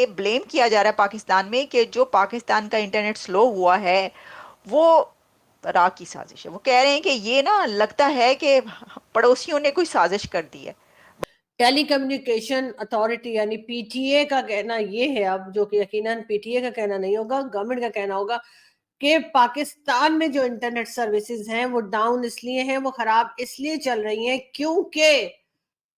ये ब्लेम किया जा रहा है पाकिस्तान में कि जो पाकिस्तान का इंटरनेट स्लो हुआ है वो राह की साजिश है। वो कह रहे हैं कि ये ना लगता है कि पड़ोसियों ने कोई साजिश कर दी है। टेलीकम्युनिकेशन अथॉरिटी यानी पीटीए का कहना ये है, अब जो कि यकीनन पीटीए का कहना नहीं होगा, गवर्नमेंट का कहना होगा कि पाकिस्तान में जो इंटरनेट सर्विसेज हैं वो डाउन इसलिए हैं, वो खराब इसलिए चल रही हैं क्योंकि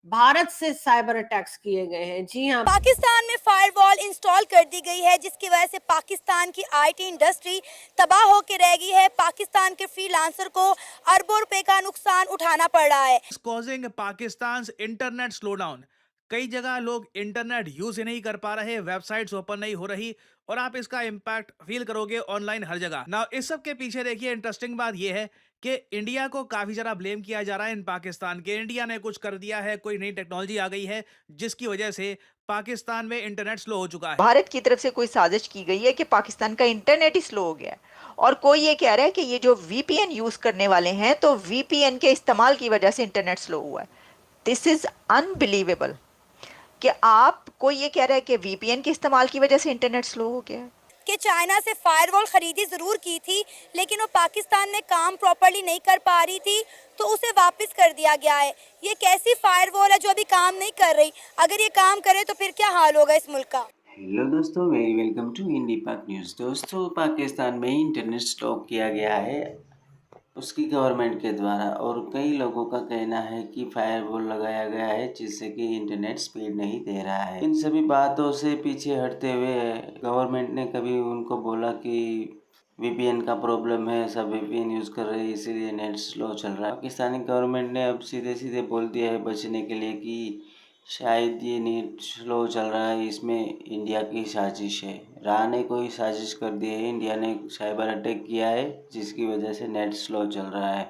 भारत से साइबर अटैक्स किए गए हैं। जी हाँ, पाकिस्तान में फायरवॉल इंस्टॉल कर दी गई है, जिसकी वजह से पाकिस्तान की आईटी इंडस्ट्री तबाह होकर रह गई है। पाकिस्तान के फ्रीलांसर को अरबों रुपए का नुकसान उठाना पड़ रहा है। Causing Pakistan internet slowdown. कई जगह लोग इंटरनेट यूज ही नहीं कर पा रहे, वेबसाइट्स ओपन नहीं हो रही और आप इसका इम्पैक्ट फील करोगे ऑनलाइन हर जगह। ना इस सब के पीछे देखिए इंटरेस्टिंग बात यह है कि इंडिया को काफी ज्यादा ब्लेम किया जा रहा है इन पाकिस्तान के। इंडिया ने कुछ कर दिया है, कोई नई टेक्नोलॉजी आ गई है जिसकी वजह से पाकिस्तान में इंटरनेट स्लो हो चुका है। भारत की तरफ से कोई साजिश की गई है कि पाकिस्तान का इंटरनेट ही स्लो हो गया है। और कोई ये कह रहा है कि ये जो वीपीएन यूज करने वाले हैं तो वीपीएन के इस्तेमाल की वजह से इंटरनेट स्लो हुआ है। दिस इज अनबिलीवेबल कि आप कोई ये कह रहा है कि वीपीएन के इस्तेमाल की वजह से इंटरनेट स्लो हो गया है। कि चाइना से फायरवॉल खरीदी जरूर की थी, लेकिन वो पाकिस्तान में काम प्रॉपर्ली नहीं कर पा रही थी, तो उसे वापस कर दिया गया है। ये कैसी फायरवॉल है जो अभी काम नहीं कर रही? अगर ये काम करे तो फिर क्या हाल होगा इस मुल्क का? हेलो दोस्तों, वेरी वेलकम टू इंडी पाक न्यूज़। दोस्तों, पाकिस्तान में इंटरनेट स्टॉप किया गया है उसकी गवर्नमेंट के द्वारा, और कई लोगों का कहना है कि फायरवॉल लगाया गया है जिससे कि इंटरनेट स्पीड नहीं दे रहा है। इन सभी बातों से पीछे हटते हुए गवर्नमेंट ने कभी उनको बोला कि वीपीएन का प्रॉब्लम है, सब वीपीएन यूज़ कर रहे हैं इसीलिए नेट स्लो चल रहा है। पाकिस्तानी गवर्नमेंट ने अब सीधे सीधे बोल दिया है बचने के लिए कि शायद ये नेट स्लो चल रहा है, इसमें इंडिया की साजिश है। राह ने कोई साजिश कर दी है, इंडिया ने साइबर अटैक किया है जिसकी वजह से नेट स्लो चल रहा है।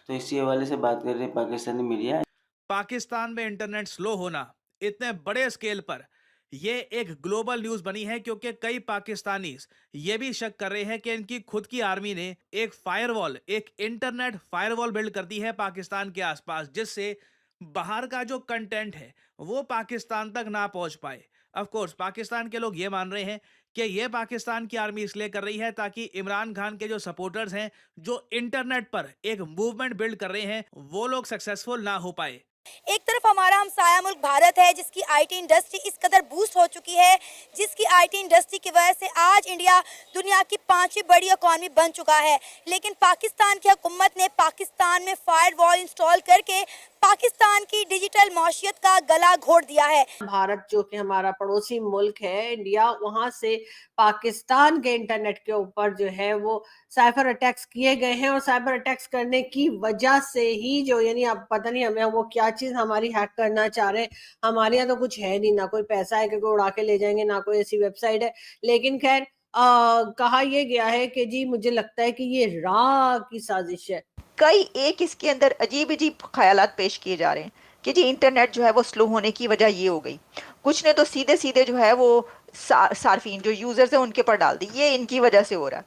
तो इसी हवाले से बात कर रही है पाकिस्तानी मीडिया। पाकिस्तान में इंटरनेट स्लो होना इतने बड़े स्केल पर ये एक ग्लोबल न्यूज बनी है क्योंकि कई पाकिस्तानी ये भी शक कर रहे हैं कि इनकी खुद की आर्मी ने एक फायरवॉल, एक इंटरनेट फायरवॉल बिल्ड कर दी है पाकिस्तान के आसपास, जिससे बाहर का जो कंटेंट है वो पाकिस्तान तक ना पहुंच पाए। ऑफ कोर्स पाकिस्तान के लोग ये मान रहे हैं कि ये पाकिस्तान की आर्मी इसलिए कर रही है ताकि इमरान खान के जो सपोर्टर्स हैं, जो इंटरनेट पर एक मूवमेंट बिल्ड कर रहे हैं, वो लोग सक्सेसफुल ना हो पाए। एक तरफ हमारा हमसाया मुल्क भारत है, जिसकी आईटी इंडस्ट्री इस कदर बूस्ट हो चुकी है, जिसकी आईटी इंडस्ट्री की वजह से आज इंडिया दुनिया की 5वीं बड़ी इकॉनमी बन चुका है। लेकिन पाकिस्तान की हुकूमत ने पाकिस्तान में फायरवॉल इंस्टॉल करके पाकिस्तान की डिजिटल मौशियत का गला घोट दिया है। भारत जो कि हमारा पड़ोसी मुल्क है इंडिया, वहां से पाकिस्तान के इंटरनेट के ऊपर जो है वो साइबर अटैक्स किए गए हैं, और साइबर अटैक्स करने की वजह से ही जो यानी अब पता नहीं हमें वो क्या चीज हमारी हैक करना चाह रहे हैं। हमारे यहाँ तो कुछ है नहीं, ना कोई पैसा है कि कोई उड़ा के ले जाएंगे, ना कोई ऐसी वेबसाइट है। लेकिन खैर कहा यह गया है कि जी मुझे लगता है कि ये राह की साजिश है। कई एक इसके अंदर अजीब अजीब ख्यालात पेश किए जा रहे हैं कि जी इंटरनेट जो है वो स्लो होने की वजह ये हो गई। कुछ ने तो सीधे सीधे जो है वो सार्फिन जो यूजर्स हैं उनके पर डाल दी, ये इनकी वजह से हो रहा है।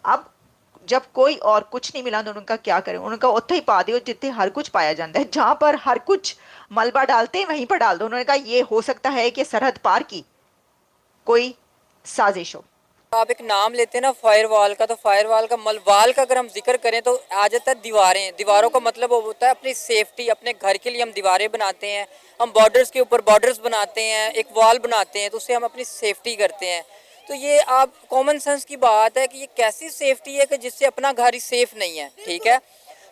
अब जब कोई और कुछ नहीं मिला तो उनका क्या करें? उनका उत्थे ही पा दियो जितने हर कुछ पाया जाता है। जहां पर हर कुछ मलबा डालते हैं वहीं पर डाल दो। उन्होंने कहा ये हो सकता है कि सरहद पार की कोई साजिश हो। आप एक नाम लेते हैं ना फायरवॉल का, तो फायरवॉल का मलवाल का अगर हम जिक्र करें तो आ जाता है दीवारें। दीवारों का मतलब होता है अपनी सेफ्टी, अपने घर के लिए हम दीवारें बनाते हैं, हम बॉर्डर्स के ऊपर बॉर्डर्स बनाते हैं, एक वॉल बनाते हैं, तो उससे हम अपनी सेफ्टी करते हैं। तो ये आप कॉमन सेंस की बात है कि ये कैसी सेफ्टी है कि जिससे अपना घर ही सेफ नहीं है। ठीक है,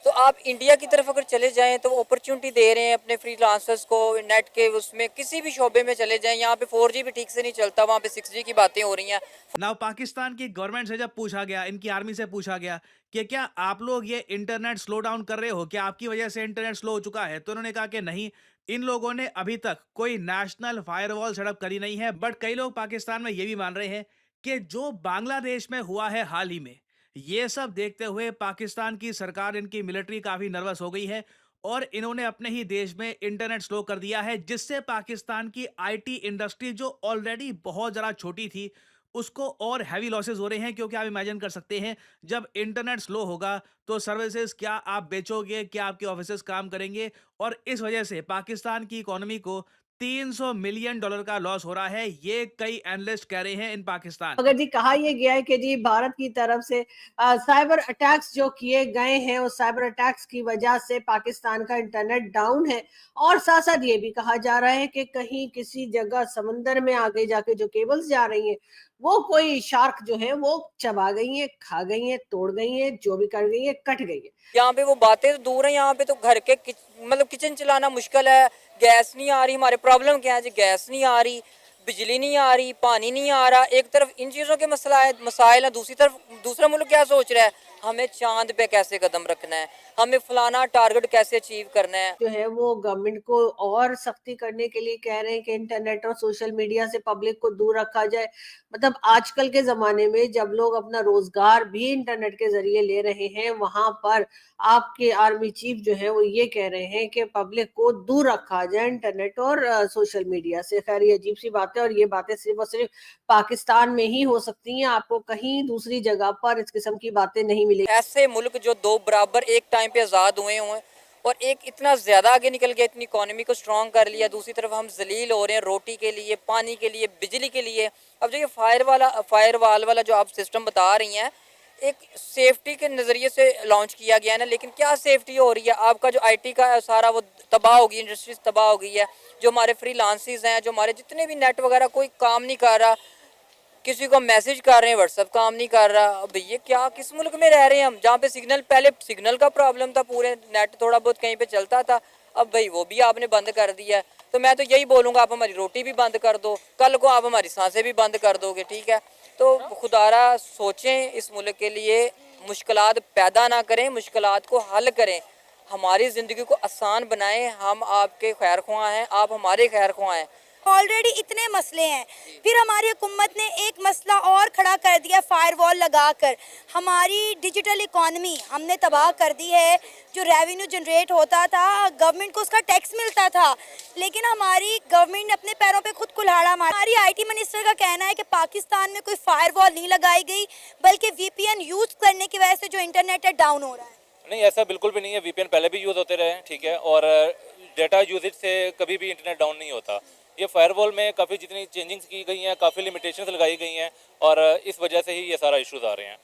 तो आप इंडिया की तरफ अगर चले जाएं तो अपॉर्चुनिटी दे रहे हैं अपने फ्रीलांसर्स को नेट के, उसमें किसी भी शोबे में चले जाएं। यहाँ पे 4G भी ठीक से नहीं चलता, वहाँ पे 6G की बातें हो रही हैं। नाउ पाकिस्तान की गवर्नमेंट से जब पूछा गया, इनकी आर्मी से पूछा गया कि क्या आप लोग ये इंटरनेट स्लो डाउन कर रहे हो, क्या आपकी वजह से इंटरनेट स्लो हो चुका है, तो उन्होंने कहा कि नहीं, इन लोगों ने अभी तक कोई नेशनल फायरवॉल सेटअप करी नहीं है। बट कई लोग पाकिस्तान में ये भी मान रहे हैं कि जो बांग्लादेश में हुआ है हाल ही में, ये सब देखते हुए पाकिस्तान की सरकार, इनकी मिलिट्री काफी नर्वस हो गई है और इन्होंने अपने ही देश में इंटरनेट स्लो कर दिया है, जिससे पाकिस्तान की आईटी इंडस्ट्री जो ऑलरेडी बहुत ज़्यादा छोटी थी उसको और हैवी लॉसेस हो रहे हैं। क्योंकि आप इमेजिन कर सकते हैं जब इंटरनेट स्लो होगा तो सर्विसेज क्या आप बेचोगे, क्या आपके ऑफिसेज काम करेंगे, और इस वजह से पाकिस्तान की इकोनॉमी को $300 मिलियन का लॉस हो रहा है, ये कई एनालिस्ट कह रहे हैं इन पाकिस्तान। मगर जी कहा यह गया है कि जी भारत की तरफ से साइबर अटैक्स जो किए गए हैं उस साइबर अटैक्स की वजह से पाकिस्तान का इंटरनेट डाउन है, और साथ साथ ये भी कहा जा रहा है कि कहीं किसी जगह समंदर में आगे जाके जो केबल्स जा रही हैं वो कोई शार्क जो है वो चबा गई है, खा गई है, तोड़ गई है, जो भी कर गई है, कट गई है। यहाँ पे वो बातें तो दूर है, यहाँ पे तो घर के मतलब किचन चलाना मुश्किल है, गैस नहीं आ रही। हमारे प्रॉब्लम क्या है जी, गैस नहीं आ रही, बिजली नहीं आ रही, पानी नहीं आ रहा। एक तरफ इन चीज़ों के मसाइल है, दूसरी तरफ दूसरा मुल्क क्या सोच रहा है, हमें चांद पे कैसे कदम रखना है, हमें फलाना टारगेट कैसे अचीव करना है। जो है वो गवर्नमेंट को और सख्ती करने के लिए कह रहे हैं कि इंटरनेट और सोशल मीडिया से पब्लिक को दूर रखा जाए। मतलब आजकल के जमाने में जब लोग अपना रोजगार भी इंटरनेट के जरिए ले रहे हैं, वहां पर आपके आर्मी चीफ जो है वो ये कह रहे हैं कि पब्लिक को दूर रखा जाए इंटरनेट और सोशल मीडिया से। खैर ये अजीब सी बात है, और ये बातें सिर्फ और सिर्फ पाकिस्तान में ही हो सकती हैं, आपको कहीं दूसरी जगह पर इस किस्म की बातें नहीं मिलेगी। ऐसे मुल्क जो दो बराबर एक टाइम पे आज़ाद हुए हुए और एक इतना ज़्यादा आगे निकल गया, इतनी इकोनॉमी को स्ट्रॉन्ग कर लिया, दूसरी तरफ हम जलील हो रहे हैं रोटी के लिए, पानी के लिए, बिजली के लिए। अब जो ये फायर वाल वाला जो आप सिस्टम बता रही हैं, एक सेफ्टी के नज़रिए से लॉन्च किया गया है ना, लेकिन क्या सेफ्टी हो रही है? आपका जो आईटी का सारा वो तबाह हो गई, इंडस्ट्रीज तबाह हो गई है। जो हमारे फ्रीलांसर्स हैं, जो हमारे जितने भी नेट वगैरह कोई काम नहीं कर रहा, किसी को मैसेज कर रहे हैं, व्हाट्सएप काम नहीं कर रहा। अब ये क्या, किस मुल्क में रह रहे हैं हम, जहाँ पे सिग्नल, पहले सिग्नल का प्रॉब्लम था, पूरे नेट थोड़ा बहुत कहीं पे चलता था, अब भाई वो भी आपने बंद कर दिया है। तो मैं तो यही बोलूँगा, आप हमारी रोटी भी बंद कर दो, कल को आप हमारी सांसें भी बंद कर दोगे, ठीक है? तो खुदारा सोचें, इस मुल्क के लिए मुश्किलात पैदा ना करें, मुश्किलात को हल करें, हमारी ज़िंदगी को आसान बनाएं। हम आपके खैर ख्वाह हैं, आप हमारे खैर ख्वाह हैं। ऑलरेडी इतने मसले हैं, फिर हमारी हुकूमत ने एक मसला और खड़ा कर दिया फायरवॉल लगाकर। हमारी डिजिटल इकॉनमी हमने तबाह कर दी है। जो रेवेन्यू जनरेट होता था, गवर्नमेंट को उसका टैक्स मिलता था, लेकिन हमारी गवर्नमेंट ने अपने पैरों पे खुद कुल्हाड़ा मारा। हमारी आईटी मिनिस्टर का कहना है कि पाकिस्तान में कोई फायरवॉल नहीं लगाई गई, बल्कि वीपीएन यूज करने की वजह से जो इंटरनेट है डाउन हो रहा है। नहीं, ऐसा बिल्कुल भी नहीं है। वीपीएन पहले भी यूज़ होते रहे हैं, ठीक है, और डेटा यूजेज से कभी भी इंटरनेट डाउन नहीं होता। ये फायरवॉल में काफ़ी जितनी चेंजिंग्स की गई हैं, काफ़ी लिमिटेशंस लगाई गई हैं, और इस वजह से ही ये सारा इश्यूज आ रहे हैं।